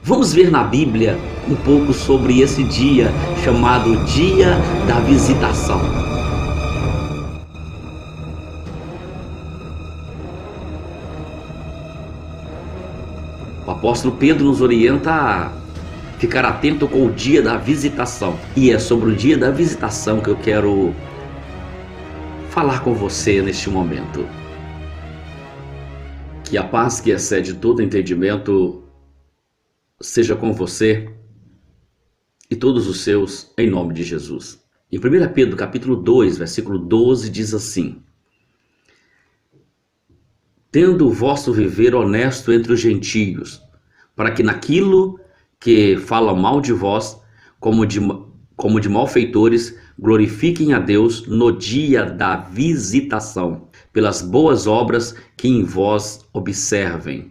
Vamos ver na Bíblia um pouco sobre esse dia chamado Dia da Visitação. O apóstolo Pedro nos orienta a ficar atento com o dia da visitação. E é sobre o dia da visitação que eu quero falar com você neste momento. Que a paz que excede todo entendimento seja com você e todos os seus, em nome de Jesus. Em 1 Pedro capítulo 2, versículo 12, diz assim: tendo o vosso viver honesto entre os gentios, para que naquilo que falam mal de vós, como de malfeitores, glorifiquem a Deus no dia da visitação, pelas boas obras que em vós observem.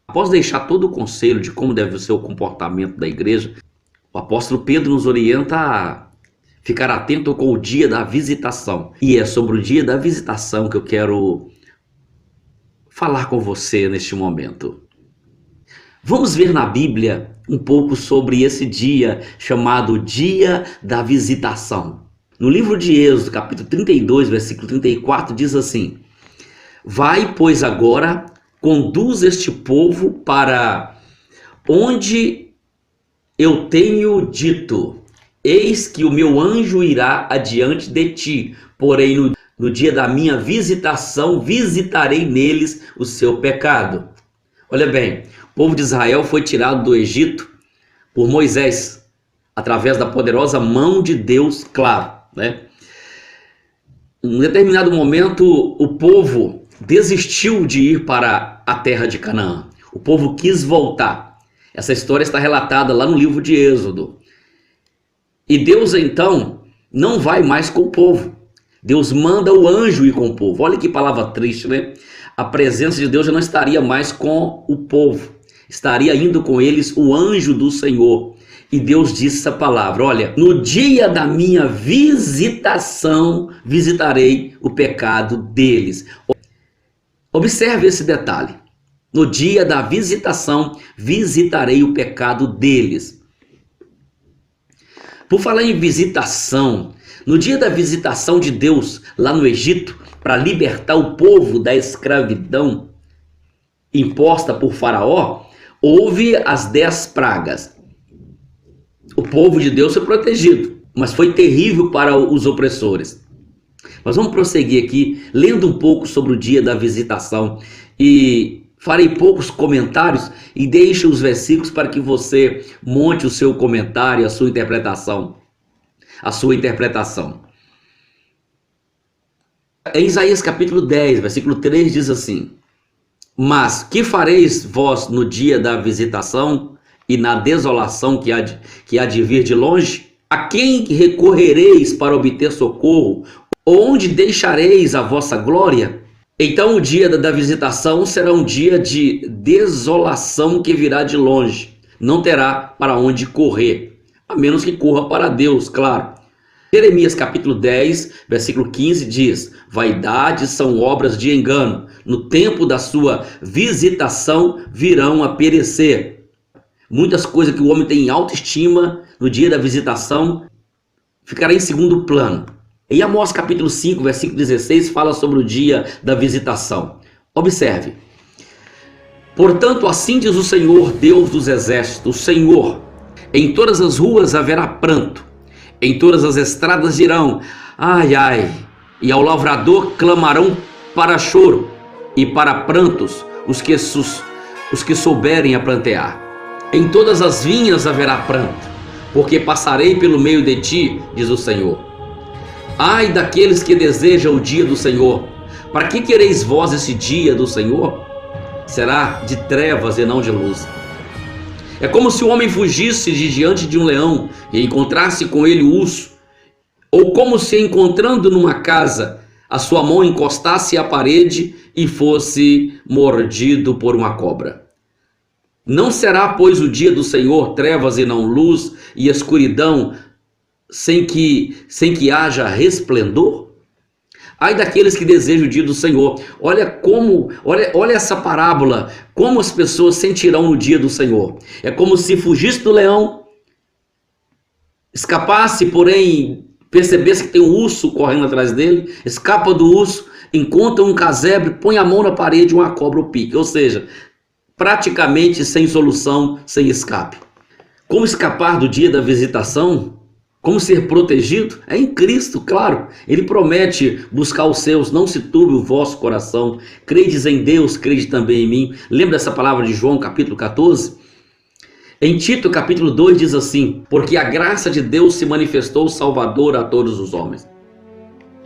Após deixar todo o conselho de como deve ser o comportamento da igreja, o apóstolo Pedro nos orienta a ficar atento com o dia da visitação. E é sobre o dia da visitação que eu quero falar com você neste momento. Vamos ver na Bíblia um pouco sobre esse dia chamado Dia da Visitação. No livro de Êxodo, capítulo 32, versículo 34, diz assim: vai, pois, agora, conduz este povo para onde eu tenho dito. Eis que o meu anjo irá adiante de ti, porém no dia da minha visitação visitarei neles o seu pecado. Olha bem, o povo de Israel foi tirado do Egito por Moisés, através da poderosa mão de Deus, claro, né? Em um determinado momento, o povo desistiu de ir para a terra de Canaã. O povo quis voltar. Essa história está relatada lá no livro de Êxodo. E Deus então não vai mais com o povo. Deus manda o anjo ir com o povo. Olha que palavra triste, né? A presença de Deus já não estaria mais com o povo. Estaria indo com eles o anjo do Senhor. E Deus disse essa palavra: olha, no dia da minha visitação visitarei o pecado deles. Observe esse detalhe. No dia da visitação visitarei o pecado deles. Por falar em visitação, no dia da visitação de Deus lá no Egito, para libertar o povo da escravidão imposta por Faraó, houve as 10 pragas. O povo de Deus foi protegido, mas foi terrível para os opressores. Mas vamos prosseguir aqui, lendo um pouco sobre o dia da visitação. E farei poucos comentários e deixe os versículos para que você monte o seu comentário, a sua interpretação. Em Isaías capítulo 10, versículo 3 diz assim: mas que fareis vós no dia da visitação e na desolação que há de vir de longe? A quem recorrereis para obter socorro? Onde deixareis a vossa glória? Então o dia da visitação será um dia de desolação que virá de longe. Não terá para onde correr, a menos que corra para Deus, claro. Jeremias capítulo 10, versículo 15 diz: vaidades são obras de engano, no tempo da sua visitação virão a perecer. Muitas coisas que o homem tem em autoestima no dia da visitação ficará em segundo plano. Em Amós capítulo 5, versículo 16, fala sobre o dia da visitação. Observe: portanto, assim diz o Senhor, Deus dos exércitos, o Senhor: em todas as ruas haverá pranto, em todas as estradas dirão, ai, ai, e ao lavrador clamarão para choro, e para prantos os que souberem a plantear. Em todas as vinhas haverá pranto, porque passarei pelo meio de ti, diz o Senhor. Ai daqueles que desejam o dia do Senhor. Para que quereis vós esse dia do Senhor? Será de trevas e não de luz. É como se o homem fugisse de diante de um leão e encontrasse com ele o urso, ou como se, encontrando numa casa, a sua mão encostasse à parede e fosse mordido por uma cobra. Não será, pois, o dia do Senhor trevas e não luz, e escuridão sem que haja resplendor? Ai daqueles que desejam o dia do Senhor. Olha essa parábola, como as pessoas sentirão no dia do Senhor. É como se fugisse do leão, escapasse, porém percebesse que tem um urso correndo atrás dele, escapa do urso, encontra um casebre, põe a mão na parede, uma cobra o pique. Ou seja, praticamente sem solução, sem escape. Como escapar do dia da visitação? Como ser protegido? É em Cristo, claro. Ele promete buscar os seus. Não se turbe o vosso coração. Credes em Deus, crede também em mim. Lembra dessa palavra de João, capítulo 14? Em Tito, capítulo 2, diz assim: porque a graça de Deus se manifestou salvadora a todos os homens.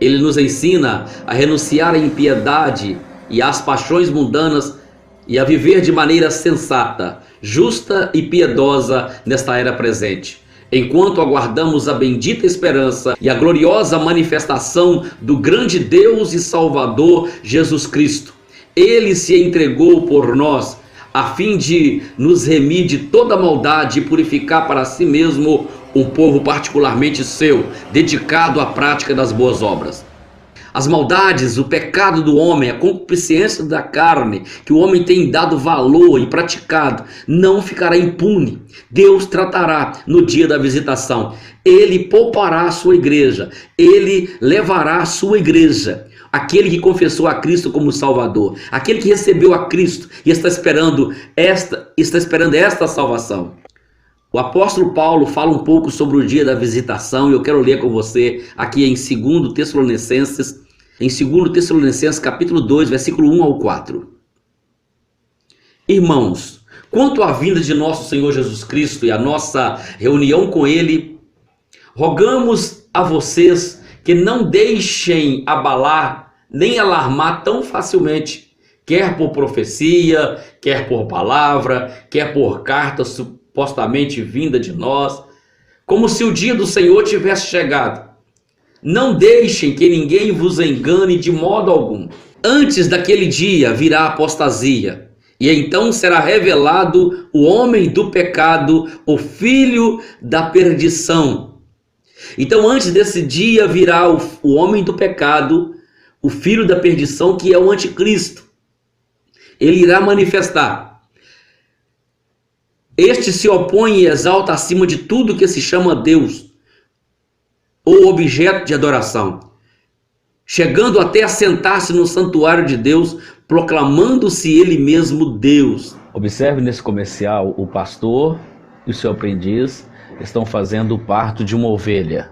Ele nos ensina a renunciar à impiedade e às paixões mundanas e a viver de maneira sensata, justa e piedosa nesta era presente, enquanto aguardamos a bendita esperança e a gloriosa manifestação do grande Deus e Salvador Jesus Cristo. Ele se entregou por nós, a fim de nos remir de toda maldade e purificar para si mesmo um povo particularmente seu, dedicado à prática das boas obras. As maldades, o pecado do homem, a concupiscência da carne, que o homem tem dado valor e praticado, não ficará impune. Deus tratará no dia da visitação. Ele poupará a sua igreja. Ele levará a sua igreja. Aquele que confessou a Cristo como Salvador. Aquele que recebeu a Cristo e está esperando esta salvação. O apóstolo Paulo fala um pouco sobre o dia da visitação e eu quero ler com você aqui em 2 Tessalonicenses, capítulo 2, versículo 1 ao 4. Irmãos, quanto à vinda de nosso Senhor Jesus Cristo e a nossa reunião com Ele, rogamos a vocês que não deixem abalar nem alarmar tão facilmente, quer por profecia, quer por palavra, quer por carta supostamente vinda de nós, como se o dia do Senhor tivesse chegado. Não deixem que ninguém vos engane de modo algum. Antes daquele dia virá a apostasia, e então será revelado o homem do pecado, o filho da perdição. Então antes desse dia virá o homem do pecado, o filho da perdição, que é o anticristo. Ele irá manifestar. Este se opõe e exalta acima de tudo que se chama Deus ou objeto de adoração, chegando até a sentar-se no santuário de Deus, proclamando-se ele mesmo Deus. Observe nesse comercial, o pastor e o seu aprendiz estão fazendo o parto de uma ovelha.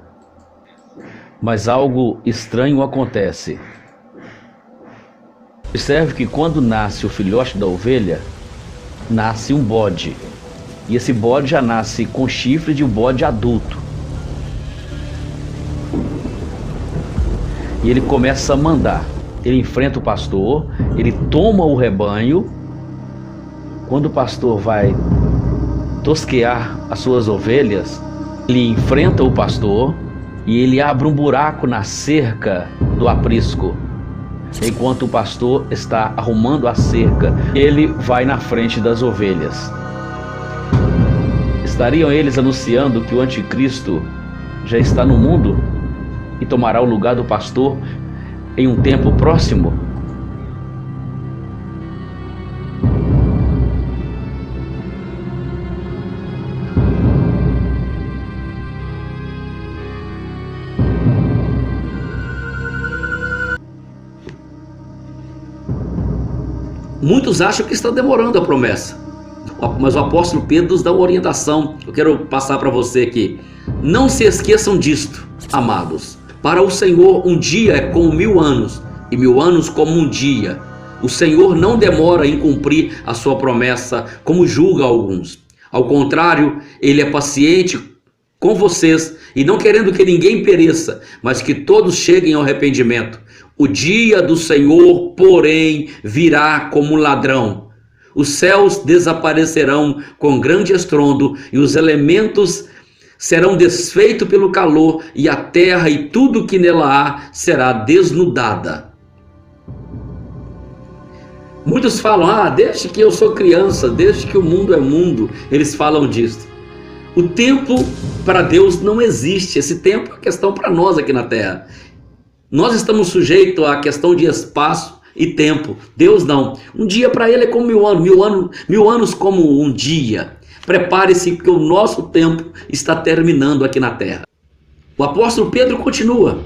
Mas algo estranho acontece. Observe que quando nasce o filhote da ovelha, nasce um bode. E esse bode já nasce com chifre de um bode adulto. E ele começa a mandar. Ele enfrenta o pastor, ele toma o rebanho. Quando o pastor vai tosquear as suas ovelhas, ele enfrenta o pastor e ele abre um buraco na cerca do aprisco. Enquanto o pastor está arrumando a cerca, ele vai na frente das ovelhas. Estariam eles anunciando que o anticristo já está no mundo e tomará o lugar do pastor em um tempo próximo? Muitos acham que está demorando a promessa, mas o apóstolo Pedro nos dá uma orientação. Eu quero passar para você aqui. Não se esqueçam disto, amados. Para o Senhor um dia é como 1000 anos, e 1000 anos como um dia. O Senhor não demora em cumprir a sua promessa, como julga alguns. Ao contrário, Ele é paciente com vocês, e não querendo que ninguém pereça, mas que todos cheguem ao arrependimento. O dia do Senhor, porém, virá como um ladrão. Os céus desaparecerão com grande estrondo, e os elementos serão desfeitos pelo calor, e a terra e tudo que nela há será desnudada. Muitos falam, desde que eu sou criança, desde que o mundo é mundo, eles falam disso. O tempo para Deus não existe, esse tempo é questão para nós aqui na terra. Nós estamos sujeitos à questão de espaço e tempo. Deus não. Um dia para ele é como 1000 anos, 1000 anos como um dia. Prepare-se porque o nosso tempo está terminando aqui na terra. O apóstolo Pedro continua: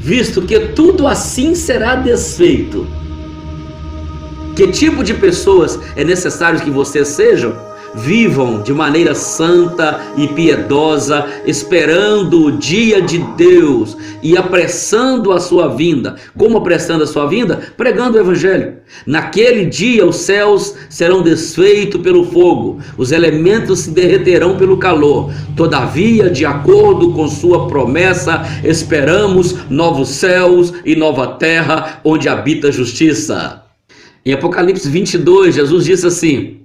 visto que tudo assim será desfeito. Que tipo de pessoas é necessário que vocês sejam? Vivam de maneira santa e piedosa, esperando o dia de Deus e apressando a sua vinda. Como apressando a sua vinda? Pregando o evangelho. Naquele dia os céus serão desfeitos pelo fogo, os elementos se derreterão pelo calor. Todavia, de acordo com sua promessa, esperamos novos céus e nova terra, onde habita a justiça. Em Apocalipse 22, Jesus disse assim: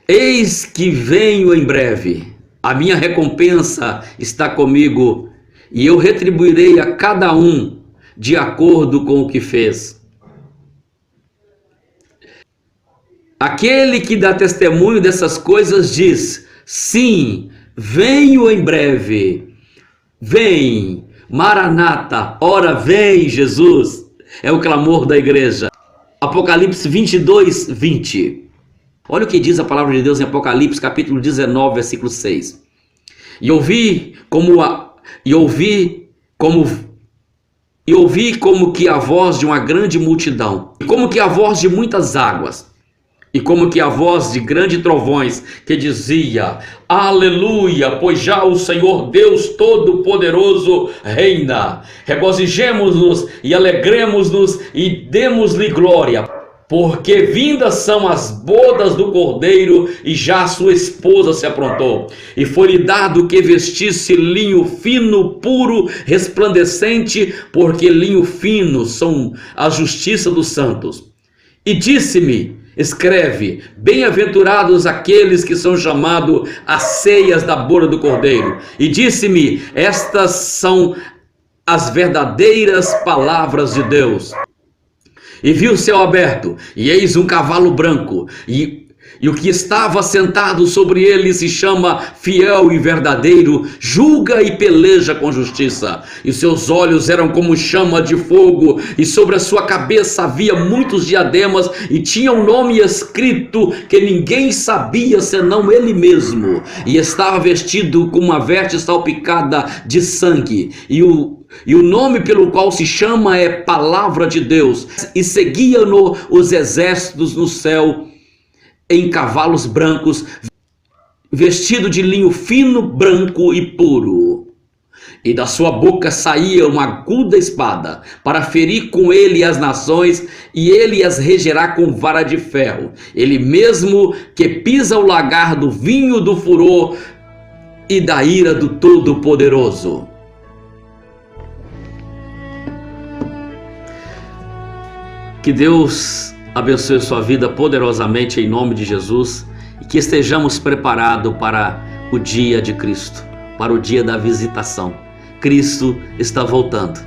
eis que venho em breve, a minha recompensa está comigo, e eu retribuirei a cada um de acordo com o que fez. Aquele que dá testemunho dessas coisas diz: sim, venho em breve. Vem, Maranata, ora vem, Jesus. É o clamor da igreja. Apocalipse 22, 20. Olha o que diz a palavra de Deus em Apocalipse capítulo 19, versículo 6. E ouvi como que a voz de uma grande multidão, e como que a voz de muitas águas, e como que a voz de grandes trovões, que dizia: aleluia, pois já o Senhor Deus Todo-Poderoso reina. Regozijemos-nos e alegremos-nos e demos-lhe glória, porque vindas são as bodas do Cordeiro, e já sua esposa se aprontou. E foi-lhe dado que vestisse linho fino, puro, resplandecente, porque linho fino são a justiça dos santos. E disse-me: escreve, bem-aventurados aqueles que são chamados às ceias da boda do Cordeiro. E disse-me: estas são as verdadeiras palavras de Deus. E vi o céu aberto, e eis um cavalo branco, e o que estava sentado sobre ele se chama Fiel e Verdadeiro, julga e peleja com justiça. E seus olhos eram como chama de fogo, e sobre a sua cabeça havia muitos diademas, e tinha um nome escrito que ninguém sabia senão ele mesmo. E estava vestido com uma veste salpicada de sangue, e o nome pelo qual se chama é Palavra de Deus. E seguia-no os exércitos no céu em cavalos brancos, vestido de linho fino, branco e puro. E da sua boca saía uma aguda espada, para ferir com ele as nações, e ele as regerá com vara de ferro. Ele mesmo que pisa o lagar do vinho do furor e da ira do Todo-Poderoso. Que Deus abençoe sua vida poderosamente em nome de Jesus, e que estejamos preparados para o dia de Cristo, para o dia da visitação. Cristo está voltando.